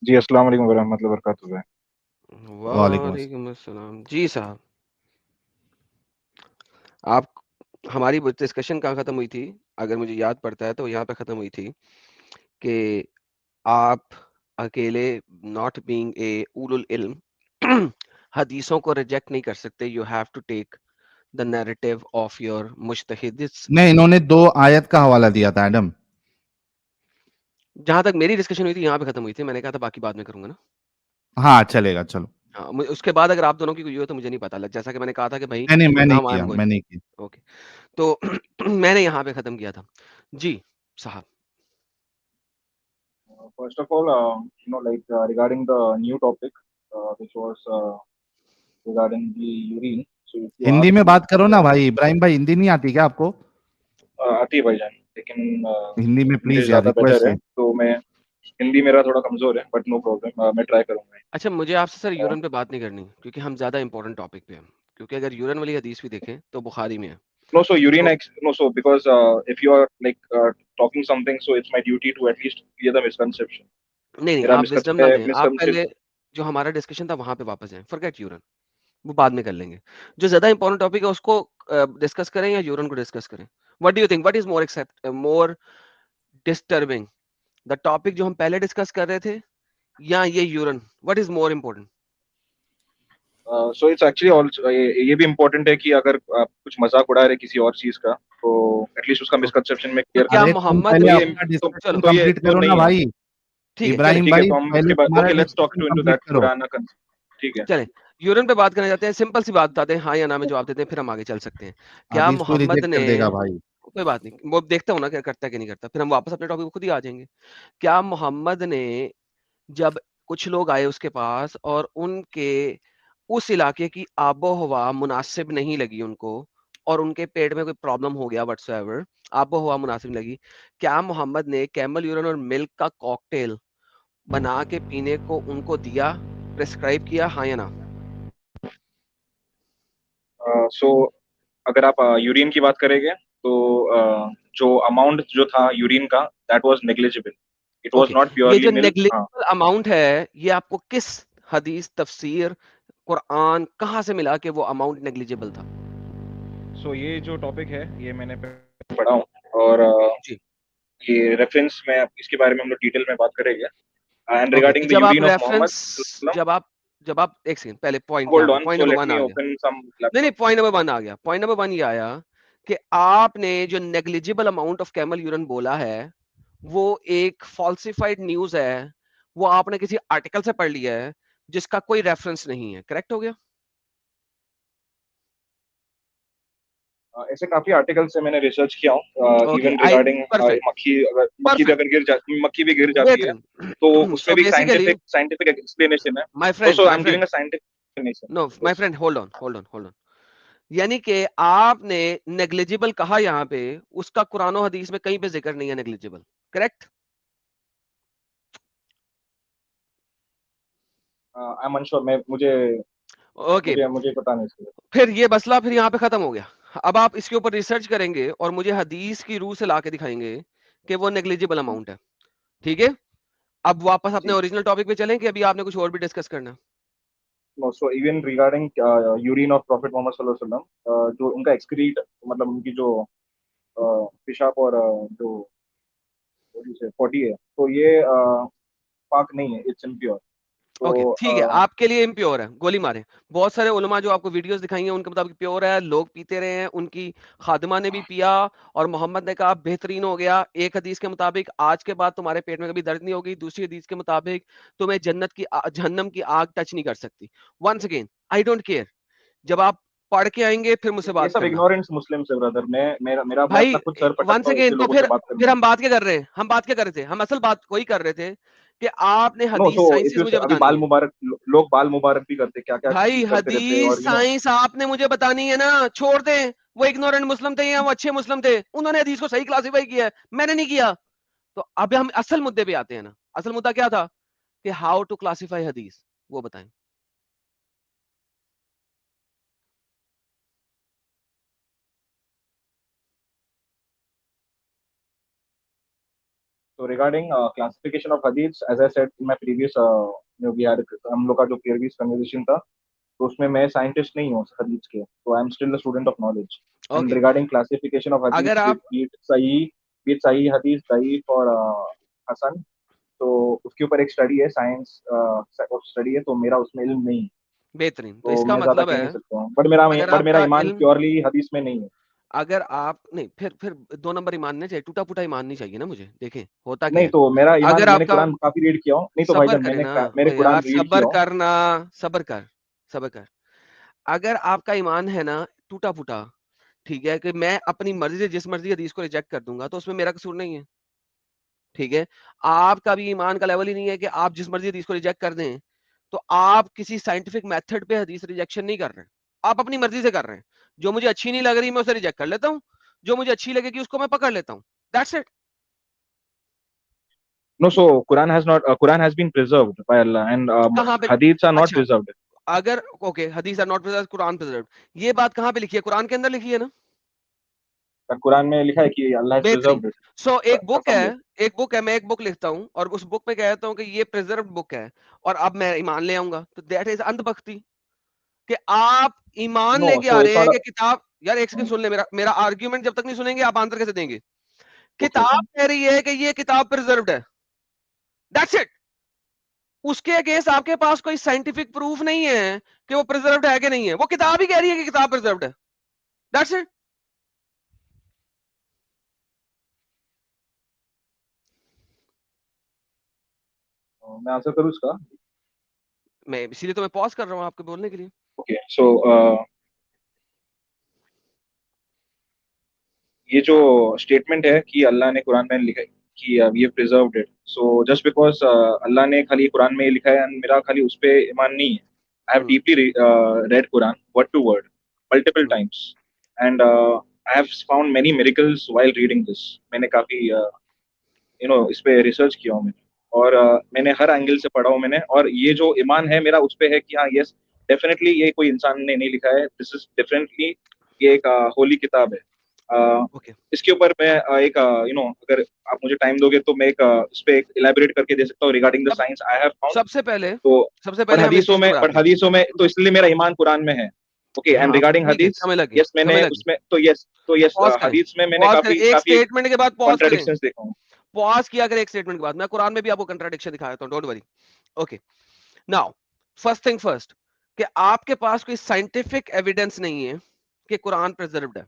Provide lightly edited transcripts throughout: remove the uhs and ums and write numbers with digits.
जी, अस्सलाम वालेकुम वरहमतुल्लाहि वबरकातुहू भाई। वालेकुम अस्सलाम। वालेकुम अस्सलाम। जी साहब, आप हमारी वो डिस्कशन कहाँ खत्म हुई थी? अगर मुझे याद पड़ता है तो यहाँ पे खत्म हुई थी कि आप अकेले नॉट बीइंग ए उलुल इल्म हदीसों को रिजेक्ट नहीं कर सकते। You have to take the narrative of your मुज्तहिदिस। नहीं, इन्होंने 2 आयत का हवाला दिया था एडम। जहाँ तक मेरी डिस्कशन हुई थी यहाँ पे खत्म हुई थी। मैंने कहा था बाकी बाद में करूँगा ना। हाँ, चलेगा चलो। हाँ, उसके बाद अगर आप दोनों की कोई हो तो मुझे नहीं पता। जैसा कि मैंने कहा था कि भाई नहीं, मैं नहीं नाउ आई एम किया, गोइंग। मैं नहीं किया। ओके, तो मैंने यहाँ पे खत्म किया था। जी साहब। First of all, regarding the new topic, which was regarding the urine. So if you Hindi ask में me, बात करो ना भाई, इब्राहिम भाई, हिंदी नहीं आती क्या आपको? आती है भाईजान, लेकिन हिंदी में इंग्लिश प्लीज़ यार, ज़्यादा बेटर रिक्वेस्ट है, है। तो मैं हिंदी मेरा थोड़ा कमज़ोर है, बट नो प्रॉब्लम, मैं ट्राई करूँगा। अच्छा, मुझे आपसे सर Uh, यूरन पे बात नहीं करनी क्योंकि हम ज़्यादा इंपॉर्टेंट टॉपिक पे हैं। क्योंकि अगर यूरन वाली हदीस भी देखें तो बुखारी में है। no, so urine, तो no, so because if you are talking something, so it's my duty to at least clear the misconception. नहीं, नहीं, मेरा आप विज़डम ना दें। आप पहले misconception. जो हमारा डिस्कशन था वहाँ पे वापस जाएँ। फॉरगेट यूरन, वो बाद में कर लेंगे। जो ज़्यादा इंपॉर्टेंट टॉपिक है उसको डिस्कस करें या यूरन को डिस्कस करें? What do you think? What is more disturbing? The topic जो हम पहले डिस्कस कर रहे थे या ये यूरन? What is more important? So it's actually also ये भी इम्पोर्टेंट है कि अगर आप कुछ मजाक उड़ा रहे किसी और चीज का, तो एटलीस्ट उसका ओके, मिसकंसेप्शन में तो क्लियर क्या करें। अरे तुम मोहम्मद तो पहले ने ये अपना तो डिस्कशन तो ये कंप्लीट तो करो ना नहीं है। भाई। ठीक है, चलें। इब्राहिम ठीक है, भाई, तो हम पहले उसके बाद तुम्हारा okay, let's talk discussion into complete that करो। पुराना ठीक है। चलें, यूरन पे बात करना चाहते हैं। सिंपल सी बात बताते हैं, हाँ या ना में जवाब देते हैं, फिर हम आगे चल सकते हैं। क्या हदीस को मोहम्मद रिजेक्ट ने कर देगा भाई। कोई बात नहीं, वो देखता हूँ ना क्या करता है कि नहीं करता, फिर हम वापस अपने टॉपिक पे खुद ही आ जाएँगे। क्या मोहम्मद ने जब कुछ लोग आए उसके पास और उनके उस इलाके की आबो-हवा मुनासिब नहीं लगी उनको और उनके पेट में कोई प्रॉब्लम हो गया व्हाटसोएवर, आबो-हवा मुनासिब नहीं लगी, क्या मोहम्मद ने कैमल यूरन और मिल्क का कॉकटेल बना के पीने को उनको दिया, प्रिस्क्राइब किया, हाँ या ना? सो अगर आप यूरिन की बात करेंगे, तो जो अमाउंट जो था यूरिन का, that was negligible. It was okay, not ये प्योरली जो मिल्क। हाँ। नेग्लिजिबल अमाउंट है, ये आपको किस हदीस, तफसीर, कुरान कहाँ से मिला कि वो अमाउंट नेग्लिजिबल था? सो ये जो टॉपिक है, ये मैंने पढ़ा हूँ, और जी। ये रेफरेंस में इसके बारे में हम लोग डिटेल में बात करेंगे। एंड ओके, तो regarding the urine of Mohammad, जब आप एक सेकंड पहले पॉइंट पे आ होल्ड गए, on, point so number let 1 me आ गया। ओपन सम नहीं, नहीं, लैपटॉप। पॉइंट नंबर 1 आ गया। पॉइंट नंबर 1 ये आया कि आपने जो negligible amount of camel urine बोला है, वो एक फॉल्सिफाइड न्यूज़ है। वो आपने किसी आर्टिकल से पढ़ लिया है, जिसका कोई रेफरेंस नहीं है। करेक्ट हो गया? ऐसे काफी आर्टिकल से मैंने रिसर्च किया हूँ, okay, even I regarding perfect, मक्खी भी परफेक्ट, अगर मक्खी भी गिर जाती है, तो बेहतरीन। उसमें सो भी बेसिकली साइंटिफिक एक्सप्लेनेशन है। माय तो friend so I my am giving friend a scientific explanation. No my yes. Friend, hold on. यानी कि आपने नेग्लिजिबल कहा यहाँ पे, उसका कुरान और हदीस में कहीं पे जिक्र नहीं है negligible. Correct? I am unsure, मैं मुझे ओके, मुझे मुझे पता नहीं इसके फिर ये मसला फिर यहाँ पे खत्म हो गया। अब आप इसके ऊपर रिसर्च करेंगे और मुझे हदीस की रूह से लाके दिखाएंगे कि वो नेग्लिजिबल अमाउंट है। ठीक है? अब वापस अपने जी। ओरिजिनल टॉपिक पे चलें कि अभी आपने कुछ और भी डिस्कस करना है? No, so even regarding urine of prophet Mohammad सल्लल्लाहु अलैहि वसल्लम, जो उनका एक्सक्रीट, मतलब उनकी जो पेशाब और जो बॉडी है, तो ये पाक नहीं है, इट्स इम्प्योर। ओके, तो ठीक है, आपके लिए इम्प्योर है, गोली मारे। बहुत सारे उलमा जो आपको वीडियोस दिखाई हैं उनके मुताबिक प्योर है, लोग पीते रहे हैं, उनकी खादिमा ने भी पिया और मोहम्मद ने कहा बेहतरीन हो गया। एक हदीस के मुताबिक आज के बाद तुम्हारे पेट में कभी दर्द नहीं होगी, दूसरी हदीस के मुताबिक तुम्हें जहन्नम की आग टच नहीं कर सकती। Once again, I don't care, जब आप पढ़ के आएंगे फिर मुझसे ये बात सब करना। इग्नोरेंस मुस्लिम से ब्रदर, मैं भाई अपना खुद सर वंस पटकता हूँ अगेन, ऐसे तो लोगों से फिर बात करने फिर में। हम बात क्या कर रहे हैं? हम बात क्या कर रहे थे? हम असल बात वही कर रहे थे कि आपने नो, सो हदीस इफ साइंसेस यू से मुझे अभी बतानी बाल है। मुबारक, लोग बाल मुबारक भी करते, क्या क्या भाई चीज करते रहते हैं, हदीस और साइंस आपने मुझे बतानी है ना, छोड़ दें। वो इग्नोरेंट मुस्लिम थे या वो अच्छे मुस्लिम थे, उन्होंने हदीस को सही क्लासिफाई किया है, मैंने नहीं किया। तो अब हम असल मुद्दे पे आते हैं ना। असल मुद्दा क्या था कि हाउ टू क्लासिफाई हदीस, वो बताएं। So regarding classification of hadiths, as I said in my previous we had हम लोग का जो previous conversation था, तो उसमें मैं साइंटिस्ट नहीं हूँ हदीस के, तो I am still a student of knowledge. And okay regarding classification of अगर हदीस, आप be it सही हदीस, दईफ और हसन, तो उसके ऊपर एक स्टडी है, साइंस स्टडी है, तो मेरा उसमें इल्म नहीं है, बेहतरीन, तो तो इसका मैं ज्यादा मतलब कह नहीं है सकता हूँ. अगर बट मेरा आपका ईमान इल्म प्योरली हदीस में नहीं है. अगर आप नहीं फिर 2 नंबर ईमान नहीं चाहिए, टूटा-फूटा ईमान नहीं चाहिए ना मुझे। देखें, होता क्या नहीं है, तो मेरा ईमान, अगर मैंने आपका कुरान काफी रीड किया हूँ. नहीं तो सब्र भाईजान, करे ना, मैंने ओ कुरान यार रीड किया हूँ. सब्र कर, सब्र कर। अगर आपका ईमान है ना टूटा-फूटा, ठीक है, कि मैं अपनी मर्ज़ी से जिस मर्ज़ी हदीस को रिजेक्ट कर दूँगा, तो उसमें मेरा कसूर नहीं है, ठीक है? आपका भी ईमान का लेवल ही नहीं है कि आप जिस मर्ज़ी हदीस को रिजेक्ट कर दें, तो आप किसी साइंटिफिक मेथड पे हदीस रिजेक्शन नहीं कर रहे हैं, आप अपनी मर्ज़ी से कर रहे हैं। जो मुझे अच्छी नहीं लग रही, मैं उसे रिजेक्ट कर लेता हूँ, जो मुझे अच्छी लगेगी उसको मैं पकड़ लेता हूँ, that's it. No, so Quran has been preserved by Allah, and कहाँ पे hadiths are not अच्छा, preserved. अगर ओके हदीस are not preserved, Quran preserved, ये बात कहाँ पे लिखी है? कुरान के अंदर लिखी है ना? कुरान में लिखा है कि अल्लाह has बेहतरीन। preserved it, so confirmed it. एक बुक है, मैं एक बुक लिखता हूँ और उस बुक में कहता हूँ कि ये प्रिजर्व्ड बुक है और अब मैं ईमान ले आऊंगा, तो दैट इज अंधभक्ति। कि आप ईमान No, लेके आ so रहे it's हैं not. कि किताब, यार एक सेकंड सुन ले, मेरा मेरा आर्ग्यूमेंट जब तक नहीं सुनेंगे आप आंसर कैसे देंगे? Okay, किताब fine. कह रही है कि ये किताब प्रिजर्व्ड है, दैट्स इट। उसके अगेंस्ट आपके पास कोई साइंटिफिक प्रूफ नहीं है कि वो प्रिजर्व्ड है कि नहीं है, वो किताब ही कह रही है कि किताब प्रिजर्व्ड है, दैट्स इट। मैं आंसर करूँ इसका? मैं इसीलिए तो मैं पॉज कर रहा हूँ आपके बोलने के लिए। Okay, so ये जो स्टेटमेंट है कि अल्लाह ने कुरान में लिखा है कि ये preserved it, so just because अल्लाह ने खाली कुरान में ये लिखा है and मेरा खाली उस पे ईमान नहीं है. I have hmm, deeply read Quran word to word multiple hmm, times, and I have found many miracles while reading this. मैंने काफी इस पे रिसर्च किया हूँ मैंने, और मैंने हर एंगल से पढ़ा हूँ मैंने, और ये जो ईमान है मेरा उस पे है कि हाँ, यस, डेफिनेटली ये कोई इंसान ने नहीं लिखा है, दिस इज डेफिनेटली ये एक होली किताब है. ओके इसके ऊपर मैं एक अगर आप मुझे टाइम दोगे तो मैं एक इस पे एक इलेबोरेट करके दे सकता हूँ रिगार्डिंग द अब साइंस आई हैव फाउंड. सबसे पहले तो सबसे पहले हमें इस चीज को बट बताते हैं। हदीसों में तो इसलिए मेरा ईमान कुरान में है. ओके, एंड हाँ रिगार्डिंग ठीक है, हदीस, समय लगी, यस, समय मैंने लगी। उसमें तो यस पॉज करें, हदीस में मैंने पॉज करें, काफी एक काफी स्टेटमेंट के बाद पॉज करें, कॉन्ट्राडिक्शंस देखा हूँ. पॉज किया करें एक स्टेटमेंट के बाद। मैं कुरान में भी आपको कंट्राडिक्शन दिखा देता हूँ, don't worry. Okay, now first thing first, कि आपके पास कोई साइंटिफिक एविडेंस नहीं है कि कुरान प्रिजर्व्ड है।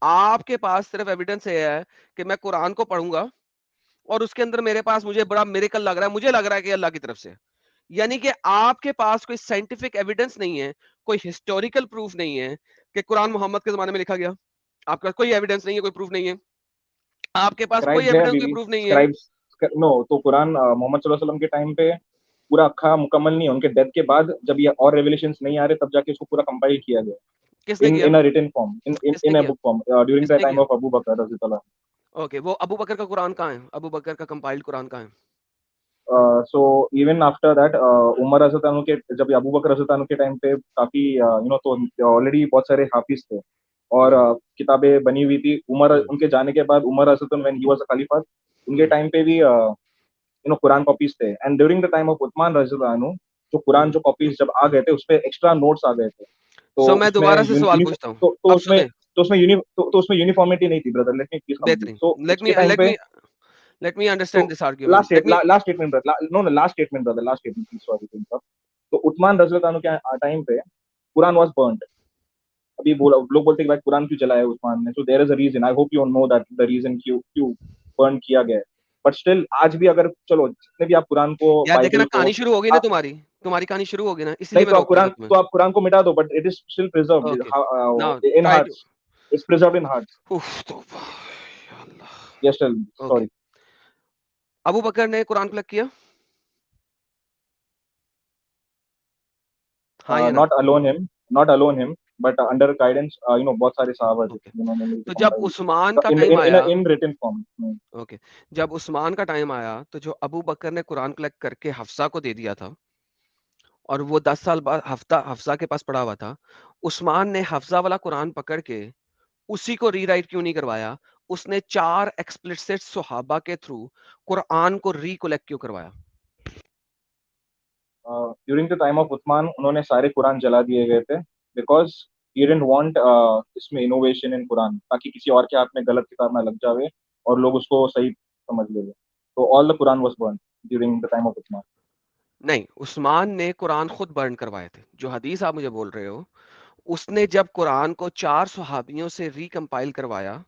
आपके पास सिर्फ एविडेंस ये है कि मैं कुरान को पढ़ूंगा और उसके अंदर मेरे पास मुझे बड़ा मिरेकल लग रहा है, मुझे लग रहा है कि अल्लाह की तरफ से है। यानी कि आपके पास कोई साइंटिफिक एविडेंस नहीं है, कोई हिस्टोरिकल प्रूफ नहीं है कि कुरान मोहम्मद के जमाने में लिखा गया। आपके पास कोई एविडेंस नहीं है, कोई प्रूफ नहीं है, आपके पास कोई स्क्राइब्स है एविडेंस, अभी कोई भी, प्रूफ नहीं है। स्क्राइब्स. नो, तो कुरान मोहम्मद सल्लल्लाहु अलैहि वसल्लम के टाइम पे पूरा अक्खा मुकम्मल नहीं है, उनके डेथ के बाद जब ये और रेवलेशंस नहीं आ रहे तब जाके इसको पूरा कंपाइल किया गया किसने इन किया? इन अ रिटन फॉर्म, किसने इन अ किया? बुक फॉर्म ड्यूरिंग द किसने टाइम किया? ऑफ अबू बकर रज़ी अल्लाह. ओके, वो अबू बकर का कुरान कहाँ है? अबू बकर का कंपाइल्ड कुरान कहाँ है? So even after that Umar रज़ी अल्लाह के, जब अबू बकर रज़ी अल्लाह के टाइम पे काफी तो ऑलरेडी बहुत सारे हाफिज थे और हम्म, किताबें बनी हुई थी. उमर हम्म, उनके जाने के बाद उमर रज़ी व्हेन ही वाज अ खलीफा, उनके हम्म, टाइम पे भी कुरान कॉपीज थे. And during the time of Usman रज़ी जो कुरान हम्म। जो कॉपीज जब आ गए थे उस पे एक्स्ट्रा नोट्स आ गए थे, तो सो मैं उसमें दोबारा से सवाल पूछता हूँ, तो अब उसमें सुने। यूनिफॉर्मिटी नहीं थी brother. Let me please complete. बेहतरीन, तो लेट उसके मी टाइम लेट पे, मी let me to understand this argument, let me last statement brother, no no last statement brother, last statement please, sorry to interrupt. तो Usman रज़ी के time पे Quran was burned. अभी बोला लोग बोलते हैं कि भाई कुरान क्यों जलाया उस्मान ने, so there is a reason. I hope you know that the reason क्यों क्यों बर्न किया गया है. बट स्टिल आज भी अगर चलो जितने भी आप कुरान को, यार देखे ना, बाइबल को, कहानी शुरू होगी ना तुम्हारी, तुम्हारी कहानी शुरू होगी ना, इसलिए नहीं मैं रोक रहा था तुम्हें। तो आप कुरान को मिटा दो, but it is still okay, preserved now in try to hearts. It's preserved in hearts. उफ तो या अल्लाह। Yes tell, okay, sorry. अबू बकर ने कुरान कलेक्ट किया, हाँ या ना? Not alone him, but under guidance बहुत सारे सहाबा थे ओके, जिन्होंने मिलकर तो जब कंपाइल उस्मान किया का इन टाइम इन आया, इन रिटन फॉर्म. ओके, जब उस्मान का टाइम आया तो जो अबू बकर ने कुरान कलेक्ट करके हफ्सा को दे दिया था और वो 10 साल बाद हफ्सा के पास पड़ा हुआ था, उस्मान ने हफ्सा वाला कुरान पकड़ के उसी को रीराइट क्यों नहीं करवाया? उसने 4 एक्सप्लिसिट सहाबा के थ्रू कुरान को रिकलेक्ट क्यों करवाया? During the time of Usman उन्होंने सारे कुरान जला दिए गए थे बिकॉज ही डिडंट वांट इसमें इनोवेशन इन कुरान, ताकि किसी और के हाथ में गलत किताब ना लग जावे और लोग उसको सही समझ ले। तो all the Quran was born during the time of Usman. नहीं, उस्मान ने कुरान खुद बर्न करवाए थे। जो हदीस आप मुझे बोल रहे हो, उसने जब कुरान को 4 सहाबियों से रिकम्पाइल करवाया,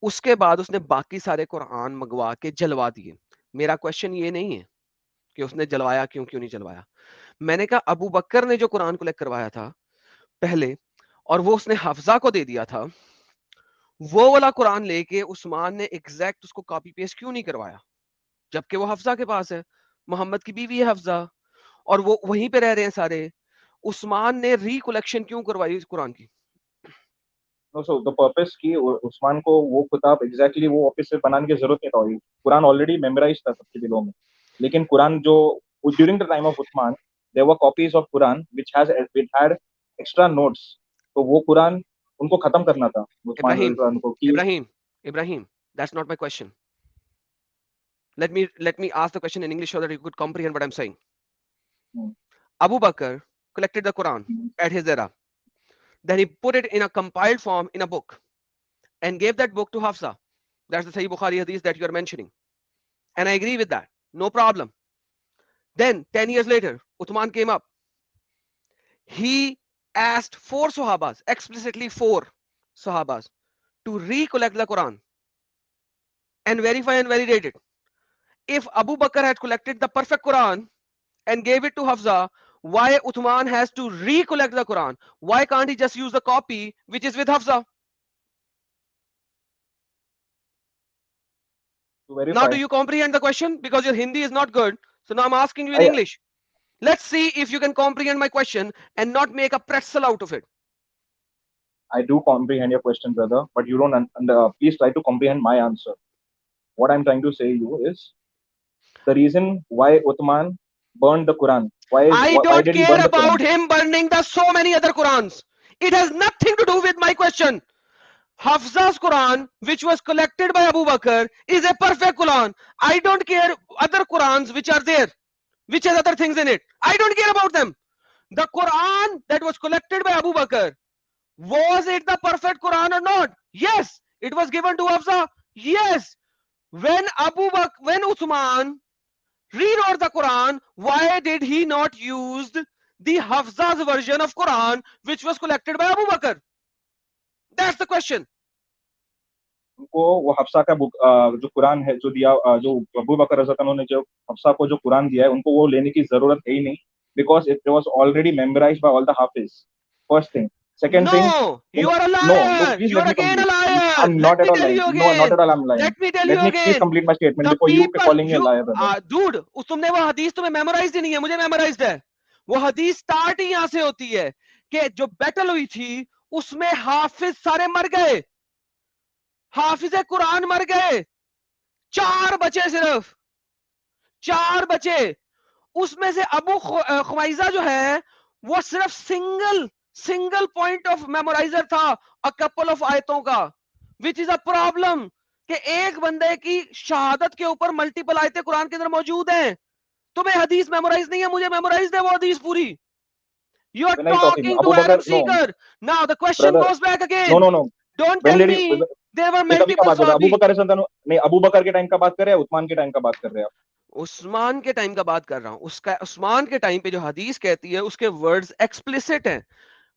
उसके बाद उसने बाकी सारे कुरान मंगवा के जलवा दिए। मेरा क्वेश्चन ये नहीं है कि उसने जलवाया क्यों, क्यों नहीं जलवाया। मैंने कहा अबू बकर ने जो कुरान कलेक्ट करवाया था पहले, और वो उसने हफ्जा को दे दिया था, वो वाला कुरान लेके उस्मान ने एग्जैक्ट उसको कॉपी पेस्ट क्यों नहीं करवाया, जबकि वो हफ्जा के पास है, मोहम्मद की बीवी है हफ्जा, और वो वहीं पे रह रहे हैं सारे। उस्मान ने रिकलेक्शन क्यों करवाई इस कुरान की? नो, सो द पर्पस की उस्मान को वो किताब एग्जैक्टली वो वापस से बनाने की जरूरत नहीं था। कुरान ऑलरेडी मेमोराइज था सबके दिलों में। लेकिन कुरान जो during the time of Usman there were copies of Quran which had extra notes. तो वो कुरान उनको खत्म करना था उस्मान इब्राहिम, रज़ियल्लाहु अन्हु को कि Ibrahim, that's not my question. Let me ask the question in English so that you could comprehend what I'm saying. Hmm, Abu Bakr collected the Quran at his era. Then he put it in a compiled form in a book and gave that book to Hafsa. That's the Sahih Bukhari hadith that you are mentioning. And I agree with that. No problem. Then 10 years later, Uthman came up. He asked 4 Sahabas, explicitly 4 Sahabas, to recollect the Quran and verify and validate it. If Abu Bakr had collected the perfect Quran and gave it to Hafsa, why Uthman has to recollect the Quran? Why can't he just use the copy which is with Hafsa? to Now, do verify. you comprehend the question? Because your Hindi is not good. So now I'm asking you in I English. Let's see if you can comprehend my question and not make a pretzel out of it. I do comprehend your question, brother, but you don't. Please try to comprehend my answer. What I'm trying to say you is the reason why Uthman burned the Quran. I Why don't did he care burn the about Quran? him burning the so many other Qurans. It has nothing to do with my question. Hafsa's Quran, which was collected by Abu Bakr, is a perfect Quran. I don't care other Qurans which are there, which has other things in it. I don't care about them. The Quran that was collected by Abu Bakr, was it the perfect Quran or not? Yes. It was given to Hafsa. Yes. When Uthman rewrote the Quran, why did he not use the Hafsa's version of Quran which was collected by Abu Bakr? That's the question. उनको वो हफ्सा का book जो कुरान है जो दिया जो अबू बकर रज़ियल्लाहु अन्हु ने जो हफ्सा को जो कुरान दिया है उनको वो लेने की जरूरत है ही नहीं because it was already memorised by all the हाफिज। First thing. Second thing, No, you are a no, so liar. please You let are me again a complete. liar. I'm not Let at me all tell lying. you No, not at again. all I'm lying. Let me tell Let you me please again. complete my statement The before you people, calling me a liar, brother. dude, तुमने वो हदीस तुम्हें memorise ही नहीं है, मुझे memorised है। वो हदीस स्टार्ट ही यहां से होती है कि जो बैटल हुई थी उसमें हाफिज सारे मर गए, हाफिज कुरान मर गए, 4 बचे, सिर्फ 4 बचे। उसमें से अबू खुमैजा जो है वो सिर्फ सिंगल पॉइंट ऑफ मेमोराइजर था, अ कपल ऑफ आयतों का, विच इज अ प्रॉब्लम कि एक बंदे की शहादत के ऊपर मल्टीपल आयतें कुरान के अंदर मौजूद हैं। तुम्हें हदीस मेमोराइज नहीं है, मुझे मेमोराइज है वो हदीस पूरी। You are When are you talking? Talking to Abu Adam Bakr? No, seeker. Now the question brother. Goes back No, again. no, no. Don't When tell did me he? There were नहीं, कभी का multiple बात बता। अबू सहाबी। बकर रज़ियल्लाहु अन्हु नहीं, अबू बकर के टाइम का बात कर रहे हैं, उस्मान के टाइम का बात कर रहे हैं आप? उस्मान के टाइम का बात कर रहा हूं। उसका उस्मान के टाइम पे जो हदीस कहती है उसके वर्ड्स एक्सप्लिसिट हैं।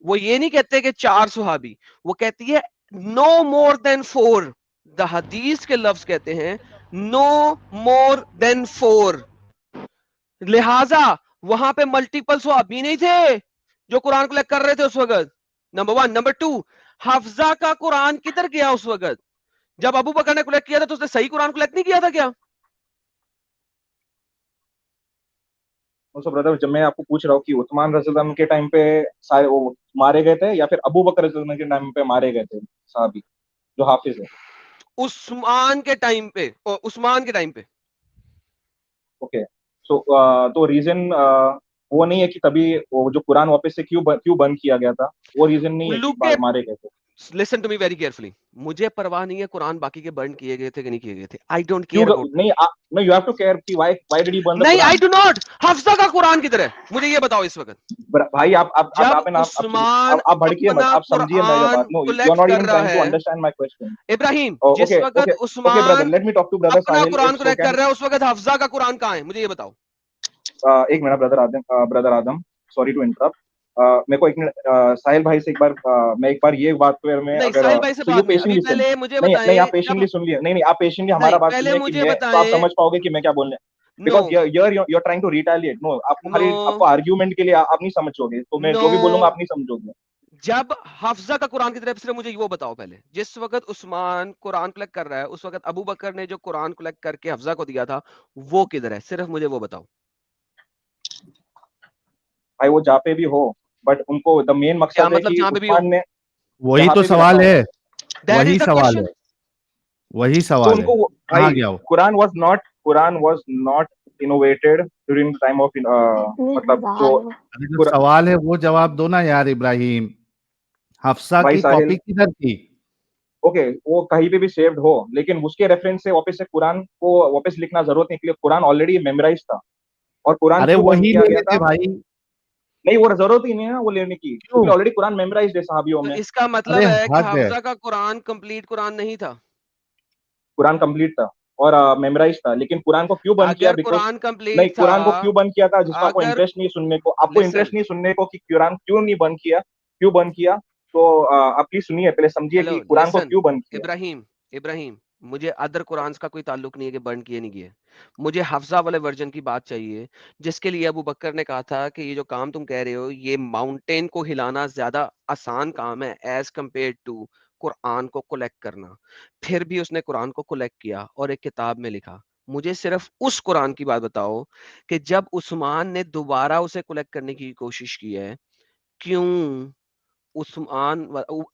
वो ये नहीं कहते कि 4 सुहाबी, वो कहती है नो मोर देन 4। द हदीस के लफ्ज कहते हैं नो मोर देन 4। लिहाजा वहां पे मल्टीपल सुहाबी नहीं थे जो कुरान को कर रहे थे उस वक्त। नंबर 1। नंबर 2, हफ्जा का कुरान किधर गया उस वक्त? जब अबू बकर ने कलेक्ट किया था तो उसने सही कुरान कलेक्ट नहीं किया था क्या? तो ब्रदर, जब मैं आपको पूछ रहा हूँ कि उस्मान रज़ियल्लाहु अन्हु के टाइम पे सारे वो मारे गए थे या फिर अबू बकर रज़ियल्लाहु अन्हु के टाइम पे मारे गए थे साहबी जो हाफिज है? उस्मान के टाइम पे, उस्मान के टाइम पे। ओके, सो तो रीजन वो नहीं है कि तभी वो जो कुरान वापस से क्यों बंद किया गया था, वो रीजन नहीं है उल्लू कि के मारे गए थे। Listen to me very carefully, मुझे परवाह नहीं है कुरान बाकी के बर्न किए गए थे कि नहीं किए गए थे, आई डोंट क्यों केयर अबाउट। नहीं no you have to care कि why did he burn the नहीं, आई Quran? Do not. हफ्सा का कुरान किधर है, मुझे ये बताओ इस वक्त। भाई आप जब आप उस्मान आप भड़किए मत, अपना आप समझिए मेरी कुरान बात। No you are collect not कर इवन रहा ट्राइंग टू है, अंडरस्टैंड माय क्वेश्चन। इब्राहिम, जिस ओके वक्त okay brother, Usman let me talk to brother अपना साहिल कुरान इफ कलेक्ट कर कैन। रहा है, उस वक्त हफ्जा का कुरान कहाँ है, मुझे ये बताओ। एक minute brother Adam, sorry to interrupt. मेरे को एक मिनट साहिल भाई से एक बार मैं एक बार ये बात में नहीं, अगर साहिल भाई से सो यू बाद में, अभी पेशेंटली सुन। पहले मुझे नहीं नहीं, बताएं आप जब, पेशेंटली सुन लिए, नहीं आप पेशेंटली नहीं हमारा बात पहले सुनिए कि मुझे मैं तो आप बताएं। समझ पाओगे कि मैं क्या बोलने। No because you are trying to retaliate. No आपको नो खाली आपको आर्ग्यूमेंट के लिए आप नहीं समझोगे, तो मैं नो, जो भी बोलूंगा आप नहीं समझोगे। जब हफ्जा का कुरान की तरफ से, मुझे वो बताओ पहले, जिस वक्त उस्मान कुरान कलेक्ट कर रहा है, उस वक्त अबू बकर ने जो कुरान कलेक्ट करके हफ्जा को दिया था वो किधर है, सिर्फ मुझे वो बताओ। भाई वो जहाँ पे भी हो, बट उनको द मेन क्या मकसद है मतलब कि जहां पे भी हो? उस्मान ने वही जहाँ तो पे भी रखा सवाल हो, है, दैट वही इज द सवाल क्वेश्चन। है, वही तो सवाल है। उनको कहाँ भाई गया वो? Quran was not innovated during time of मतलब जो अरे जो सवाल है वो जवाब दो ना यार इब्राहिम, हफ्सा भाई की साहिल, कॉपी किधर थी? ओके वो कहीं पे भी सेव्ड हो, लेकिन उसके रेफरेंस से वापस से कुरान को वापस लिखना जरूरत नहीं, क्योंकि कुरान ऑलरेडी मेमोराइज था। और कुरान अरे क्यों बंद वही किया ले गया लेते था? भाई। नहीं वो जरूरत ही नहीं है वो लेने की, क्यों? क्योंकि ऑलरेडी कुरान मेमोराइज है सहाबियों तो में। इसका अरे मतलब है कि हद है। हफ्जा का कुरान कंप्लीट कुरान नहीं था। कुरान कंप्लीट था और मेमोराइज था, लेकिन कुरान को क्यों बंद किया? अगर बिकॉज कुरान कंप्लीट नहीं, था, कुरान को क्यों बंद किया था? जिसको आपको अगर, इंटरेस्ट नहीं सुनने को, आपको लिसन, इंटरेस्ट नहीं सुनने को कि कुरान क्यों नहीं बंद किया, क्यों बंद किया, तो आप प्लीज सुनिए, पहले समझिए हेलो कि कुरान को लिसन, क्यों बंद किया। इब्राहिम, इब्राहिम, मुझे अदर कुरान का कोई ताल्लुक नहीं है कि बर्न किए नहीं किए, मुझे हफ्जा वाले वर्जन की बात चाहिए, जिसके लिए अबू बकर ने कहा था कि ये जो काम तुम कह रहे हो, ये माउंटेन को हिलाना ज्यादा आसान काम है एज कंपेयर टू कुरान को कलेक्ट करना। फिर भी उसने कुरान को कलेक्ट किया और एक किताब में लिखा। मुझे सिर्फ उस कुरान की बात बताओ कि जब उस्मान ने दोबारा उसे कलेक्ट करने की कोशिश की है, क्यों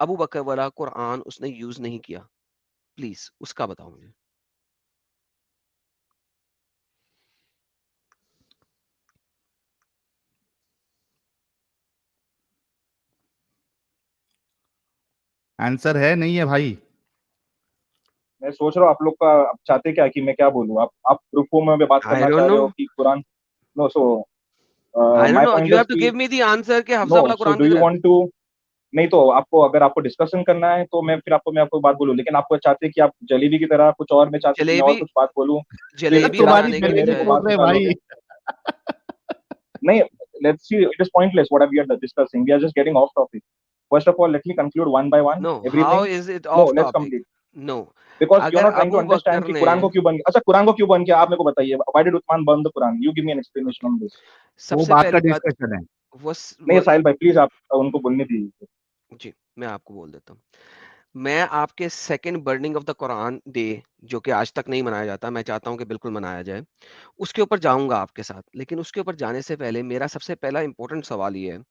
अबू बकर वाला कुरान उसने यूज नहीं किया, प्लीज उसका बताओ मुझे। आंसर है नहीं है भाई? मैं सोच रहा हूँ आप लोग का, आप चाहते क्या कि मैं क्या बोलूँ? आप ग्रुपों में भी बात आई करना डोंट चाह नो, रहे हो कि Quran. No so I don't my no, point you is have to कि गिव मी द आंसर कि नो, हफ्जा वाला सो कुरान डू यू किधर है। वांट टू, नहीं तो आपको अगर आपको डिस्कशन करना है तो मैं आपको बात बोलूँ, लेकिन आपको चाहते हैं कि आप जलेबी की तरह कुछ और, मैं चाहते कि मैं और जलेबी, कुछ बात बोलूँ, जलेबी फिर आप तुम्हारी बनाने के फिर मेरे जलेबी को बजाय, बात बोल रहे निकालोगे। भाई। नहीं, let's see, it is pointless what we are discussing, we are just getting off topic. First of all, let me conclude one by one no, how everything. Is it No, of let's topic? complete, no, because you're अगर not trying to Abu understand बकर कि ने, कुरान को क्यों बंद किया। अच्छा कुरान को क्यों बंद किया आप मेरे को बताइए, why did Uthman burn the Quran? You give me an explanation on this. वो सबसे बात का पहली बात, डिस्कशन है। वो, नहीं वो साहिल भाई प्लीज आप उनको बोलने दीजिए। जी, मैं आपको बोल देता हूँ। मैं आपके second burning of the Quran day, जो कि आज तक नहीं मनाया जाता, मैं चाहता हूं कि बिल्कुल मनाया जाए, उसके ऊपर जाऊंगा आपके साथ। लेकिन उसके ऊपर जाने से पहले मेरा सबसे पहला इंपॉर्टेंट सवाल ये है,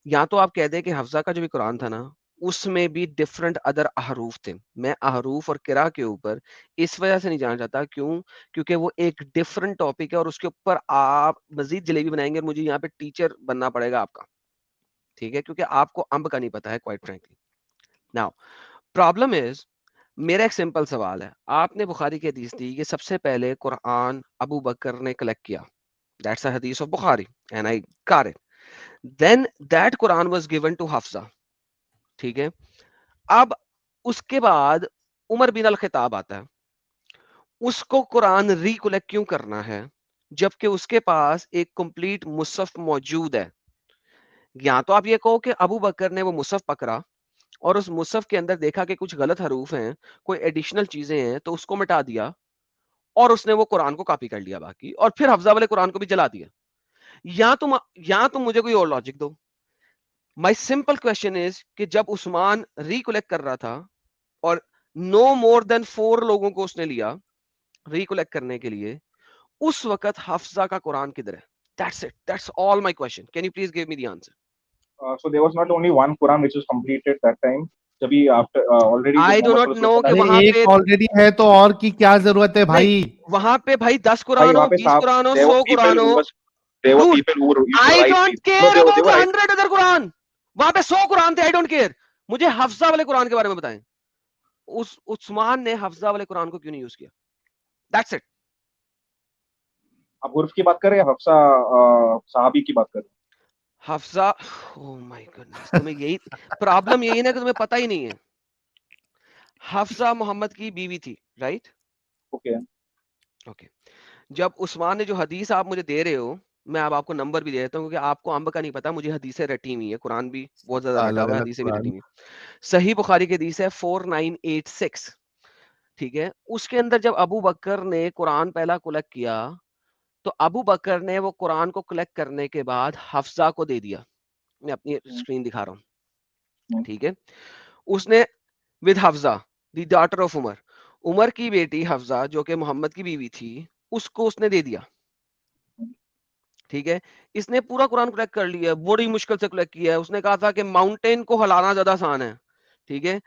या तो आप कह दें कि हफ्जा का जो भी कुरान था ना, उसमें भी डिफरेंट अदर अहरूफ थे। मैं अहरूफ और किरा के ऊपर इस वजह से नहीं जाना चाहता, क्यों? क्योंकि वो एक डिफरेंट टॉपिक है और उसके ऊपर आप मजीद जलेबी बनाएंगे और मुझे यहाँ पे टीचर बनना पड़ेगा आपका, ठीक है? क्योंकि आपको अंब का नहीं पता है, quite frankly. Now problem is, मेरा एक सिंपल सवाल है, आपने बुखारी की हदीस दी कि सबसे पहले कुरान अबू बकर ने कलेक्ट किया, दैट्स अ हदीस of Bukhari and I got it, then that Quran was given to Hafsa, ठीक है? अब उसके बाद उमर बिन अल खिताब आता है, उसको कुरान रिकलेक्ट क्यों करना है जबकि उसके पास एक कंप्लीट मुसहफ मौजूद है? या तो आप ये कहो कि अबू बकर ने वो मुसहफ पकड़ा और उस मुसहफ के अंदर देखा कि कुछ गलत हरूफ हैं, कोई एडिशनल चीजें हैं, तो उसको मिटा दिया और उसने वो कुरान को कॉपी कर लिया बाकी, और फिर हफ्जा वाले कुरान को भी जला दिया। या तुम मुझे कोई और लॉजिक दो। माय सिंपल क्वेश्चन इज कि जब उस्मान रिकलेक्ट कर रहा था और नो मोर देन 4 लोगों को उसने लिया रिकलेक्ट करने के लिए, उस वक्त हफ्जा का कुरान किधर है? That's it, that's all my question, can you please give me the answer? So there was not only one Quran which was completed that time, जब भी after already जब I do Mohammad not no सल्लल्लाहु अलैहि कि अरे वसल्लम वहां पे, एक ऑलरेडी है तो और की क्या जरूरत है नहीं, भाई? वहां पे भाई 10 भाई कुरान हो, वहाँ पे 20 साहब, कुरान हो, there were 100 people Quran who हो, was there were dude, people who used to I write don't these, no care they about were 100 other Quran. वहां पे 100 कुरान थे, आई डोंट केयर। मुझे हफ्सा वाले कुरान के बारे में बताएं, उस उस्मान ने हफ्सा वाले कुरान को क्यों नहीं यूज किया? That's it. आप उर्फ की बात कर रहे हैं, हफ्सा साहबी की बात कर रहे हैं? हफ्सा, ओह माय गॉडनेस, तुम्हें यही प्रॉब्लम, यही ना कि तुम्हें पता ही नहीं है। हफ्सा मोहम्मद की बीवी थी, राइट? ओके। ओके। जब उस्मान ने जो हदीस आप मुझे दे रहे हो, मैं अब आपको नंबर भी दे देता हूँ, क्योंकि आपको अंब का नहीं पता, मुझे हदीसें रटी हुई है, कुरान भी बहुत ज्यादा रटा अलग हुआ है, अलग हदीसें भी रटी कुरान। हुई है। सही बुखारी की हदीस है 4986, ठीक है? उसके अंदर जब अबू बकर ने कुरान पहला कलेक्ट किया, तो अबू बकर ने वो कुरान को कलेक्ट करने के बाद हफ्सा को दे दिया। मैं अपनी स्क्रीन दिखा रहा हूँ, ठीक है? उसने with Hafsa the daughter of Umar, Umar की बेटी हफ्जा जो कि मोहम्मद की बीवी थी, उसको उसने दे दिया, ठीक है? इसने पूरा कुरान कलेक्ट कर लिया, बड़ी मुश्किल से कलेक्ट किया है। उसने कहा था कि माउंटेन को हिलाना ज्यादा आसान है, ठीक है?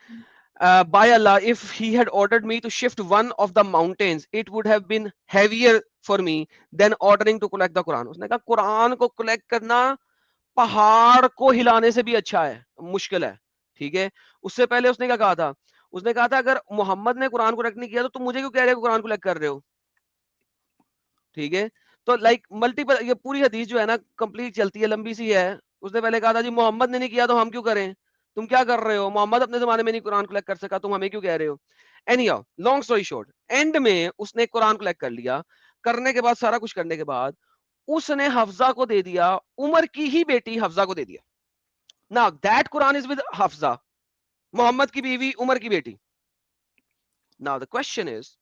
By Allah, if he had ordered me to shift one of the mountains, it would have been heavier for me than ordering to collect the Quran. उसने कहा कुरान को कलेक्ट करना पहाड़ को हिलाने से भी अच्छा है, मुश्किल है, ठीक है? उससे पहले उसने क्या कहा था? उसने कहा था अगर मोहम्मद ने कुरान कलेक्ट नहीं किया तो तुम मुझे क्यों कह रहे हो कुरान कलेक्ट कर रहे हो, ठीक है? तो लाइक मल्टीपल, ये पूरी हदीस जो है ना कंप्लीट चलती है, लंबी सी है। उसने पहले कहा था जी मोहम्मद ने नहीं किया तो हम क्यों करें, तुम क्या कर रहे हो, मोहम्मद अपने जमाने में नहीं कुरान कलेक्ट कर सका, तुम हमें क्यों कह रहे हो? Any how, long story short, and में उसने कुरान कलेक्ट कर लिया। करने के बाद, सारा कुछ करने के बाद, उसने हफ्जा को दे दिया, उमर की ही बेटी हफ्जा को दे दिया। Now that Quran is with Hafsa, Mohammad की बीवी, उमर की बेटी। नाउ द क्वेश्चन इज,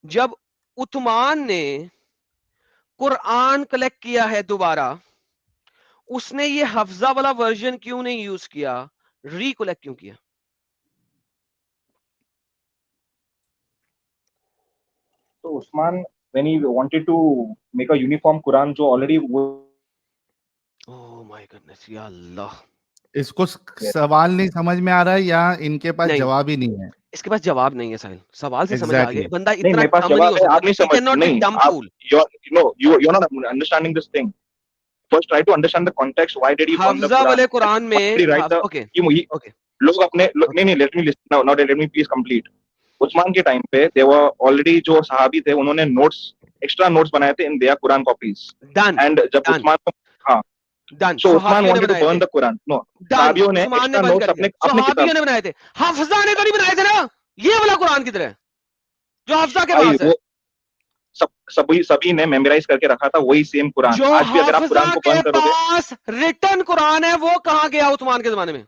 जब उस्मान ने कुरान कलेक्ट किया है दोबारा, उसने ये हफ्जा वाला वर्जन क्यों नहीं यूज किया, रिकलेक्ट क्यों किया? तो Usman when he wanted to make a uniform Quran जो already वो ओह माय गॉडनेस, या अल्लाह, इसको सवाल नहीं समझ में आ रहा है या इनके पास नहीं, जवाब ही नहीं है? इसके पास जवाब नहीं है साहिल। सवाल से समझ आ गया, एग्जैक्टली। बंदा नहीं, इतना मेरे पास डम नहीं जवाब हो है, सकता, आप नहीं ही समझ, कैन नॉट बी नहीं डम आप, फूल। you're not understanding this thing. First try to understand the context. Why did he burn the Hafza Quran? वाले And कुरान why did में, he write the okay okay लोग अपने नहीं नहीं, let me listen now, let me please complete. Usman के time पे they were already जो सहाबी थे उन्होंने नोट्स, एक्स्ट्रा नोट्स बनाए थे in their Quran copies. Done And जब डन उस्मान, हाँ, डन, so Usman सहाबियों ने wanted to बनाए burn थे, the Quran. No, डन, सहाबियों ने उस्मान ने एक्स्ट्रा बंद नोट्स कर दिया, अपने अपने किताब, सहाबियों ने बनाए थे, हफ्जा ने तो नहीं बनाए थे ना। ये वाला कुरान किधर है जो हफ्जा के भाई पास है? वो सभी ने मेमोराइज करके रखा था वही सेम कुरान। जो आज भी अगर आप कुरान हाफिजा को के बंद करोगे, पास रिटन कुरान है वो कहां गया उस्मान के जमाने में?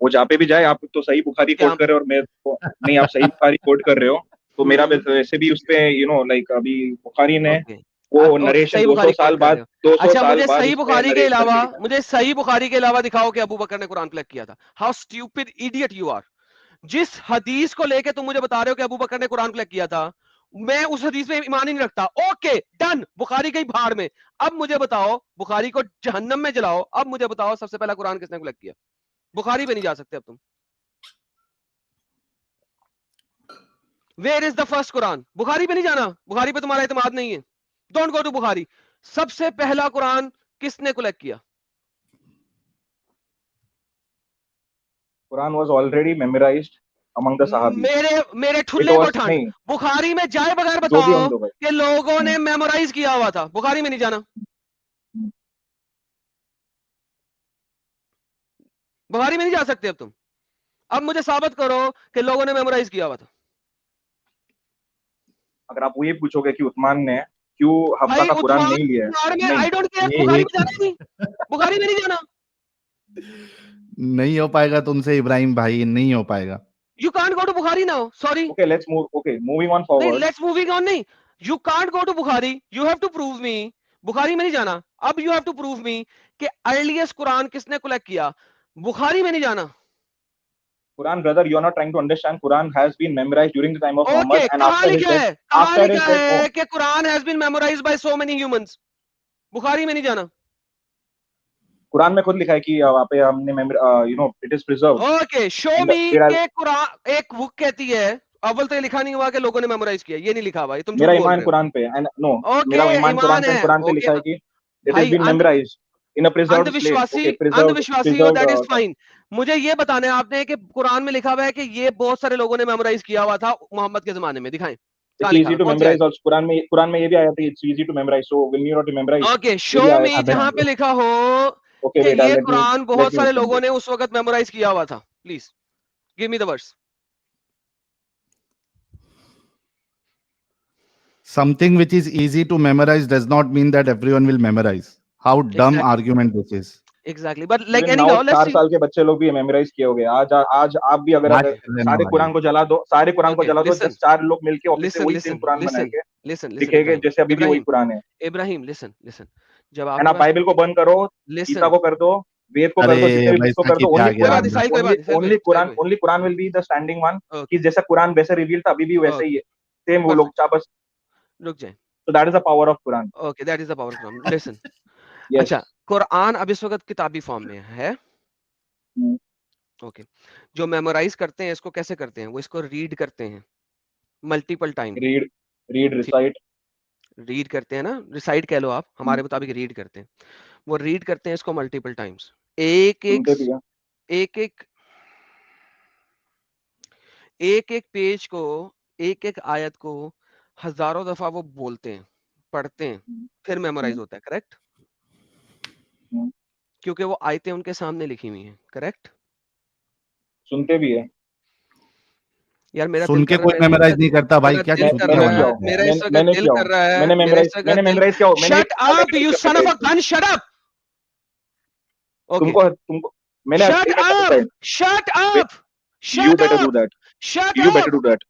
वो जहाँ पे भी जाए, आप तो सही बुखारी क्या? कोट कर रहे हो और मैं तो नहीं, आप सही बुखारी कोट कर रहे हो, तो मेरा वैसे भी उस पे लाइक अभी बुखारी ने ओके वो ओके, नरेशन सही 200 बुखारी कोट साल कर रहे बाद, हो। 200 अच्छा, साल मुझे बाद सही उसमें बुखारी के नरेट अलावा, करके लिखा है। मुझे सही बुखारी के अलावा दिखाओ कि अबू बकर ने कुरान कलेक्ट किया था। How stupid idiot you are. जिस हदीस को लेके तुम मुझे बता रहे हो कि अबू बकर ने कुरान कलेक्ट किया था, मैं उस हदीस में ईमान ही नहीं रखता। ओके डन, बुखारी गई भाड़ में। अब मुझे बताओ, बुखारी को जहन्नम में जलाओ, अब मुझे बताओ सबसे पहला कुरान किसने कलेक्ट किया? बुखारी पे नहीं जा सकते अब तुम। Where is the first Quran? Bukhari पे नहीं जाना, बुखारी पे तुम्हारा एतमाद नहीं है, डोंट गो टू बुखारी। सबसे पहला कुरान किसने कलेक्ट किया? Quran was already memorised among the सहाबी। मेरे मेरे इट ठुल्ले को वाज ठंड, नहीं, बुखारी में जाए बगैर जो भी बताओ हम लोग कि लोगों ने मेमोराइज किया हुआ था, बुखारी में नहीं जाना। बुखारी में नहीं जा सकते अब तुम। अब मुझे साबित करो कि लोगों ने मेमोराइज किया हुआ था। अगर आप वो ये पूछोगे कि उस्मान ने क्यों हफ्सा भाई का कुरान उस्मान नहीं लिया है, में नहीं, आई डोंट केयर, ये बुखारी एक में जाना ही नहीं, बुखारी में नहीं जाना। नहीं हो पाएगा तुमसे इब्राहिम भाई, नहीं हो पाएगा। You can't go to Bukhari now, sorry. Okay let's move, okay moving on नहीं, फॉरवर्ड। लेट्स मूविंग ऑन नहीं, you can't go to Bukhari, you have to prove me. Bukhari में नहीं जाना, अब you have to prove me कि अर्लीस्ट कुरान किसने collect किया। बुखारी में नहीं जाना। Quran, brother, you're not trying to understand. Quran has been memorized during the time of Muhammad okay, and कहां after his लिखा death. है, कहां After his लिखा death, oh, है कि Quran has been memorised by so many humans? Bukhari में नहीं जाना। कुरान में खुद लिखा है कि वहाँ पे हमने it is preserved okay, show and me there are, के कुरान, एक बुक कहती है, अव्वल तो ये लिखा नहीं हुआ कि लोगों ने मेमोराइज किया, ये नहीं लिखा हुआ, ये तुम झूठ मेरा बोल ईमान रहे कुरान पे and no, हो। ओके, मेरा ईमान कुरान ईमान पे and है, कुरान पे ओके लिखा है कि it has भाई। been memorized. in a preserved slate. अंधविश्वासी Okay, अंधविश्वासी हो, दैट इज preserved फाइन। मुझे ये बताना है आपने कि कुरान में लिखा हुआ है कि ये बहुत सारे लोगों ने मेमोराइज किया हुआ था मोहम्मद के जमाने में, दिखाएं It's कहाँ लिखा easy है, to कौन सी memorize आयत? also. कुरान में ये भी आया था, it's easy to memorize. So will you not memorize? Okay, ये शो भी आया मी था। अबे जहां पे लिखा हो Okay, कि wait, ये let कुरान बहुत me सारे open लोगों it. ने उस वक्त मेमोराइज किया हुआ था। Please give me the words. Something which is easy to memorize does not mean that everyone will memorize. How dumb exactly argument this is. Exactly, but like Even any now how let's 4 सी। साल के बच्चे लोग भी memorise किए होंगे। आज आप भी अगर आज अगर कर लेना सारे भाई। कुरान को जला दो, सारे कुरान को ओके, जला दो, लिसन जस्ट 4 लोग मिलके ऑफिस से लिसन वही सेम लिसन कुरान लिसन बनाएंगे, लिसन लिसन दिखेंगे जैसे अभी भी वही इब्राहिम कुरान है। इब्राहिम लिसन लिसन, जब एंड आपके आप पास बाइबल को बंद करो, गीता लिसन, को कर दो, वेद को कर दो, जितने अरे भी भाई बुक्स को कर दो, साकिब पे आ कोई गया। बात नहीं, साहिल, कोई बात नहीं, साहिल भाई, only Quran will be the standing one, okay कि जैसा कुरान वैसे रिवील था अभी भी वैसे ही है, सेम वो लोग बस। रुक जाए। तो that is the power of Quran. Okay, that is the power from listen. Yes. अच्छा, कुरान अब इस वक्त किताबी फॉर्म में है। ओके, जो मेमोराइज करते हैं इसको कैसे करते हैं? वो इसको रीड करते हैं multiple time. Read recite. Read करते हैं ना, रिसाइट कह लो आप, हमारे मुताबिक रीड करते हैं। वो रीड करते हैं इसको मल्टीपल टाइम्स, एक एक सुनते भी हैं। एक एक एक एक पेज को, एक एक आयत को हजारों दफा वो बोलते हैं, पढ़ते हैं, फिर मेमोराइज होता है। करेक्ट? क्योंकि वो आयतें उनके सामने लिखी हुई हैं। करेक्ट? सुनते भी है। यार मेरा सुन दिल के कर रहा कोई है, मेमोराइज नहीं करता भाई, मेरा क्या दिल कर चूतिया मैंने रहा बना किया है, हो, रखा है। मेरा इस वक्त मैंने दिल किया हो, कर रहा है, मैंने मेरा मेमोराइज इस वक्त मैंने दिल। मेमोराइज किया हो, मैंने shut up, you son of a gun, shut up. Okay, तुमको मैंने shut agreement up, accepted. Shut Wait, up, you shut better do up, that. Shut You better up, do that.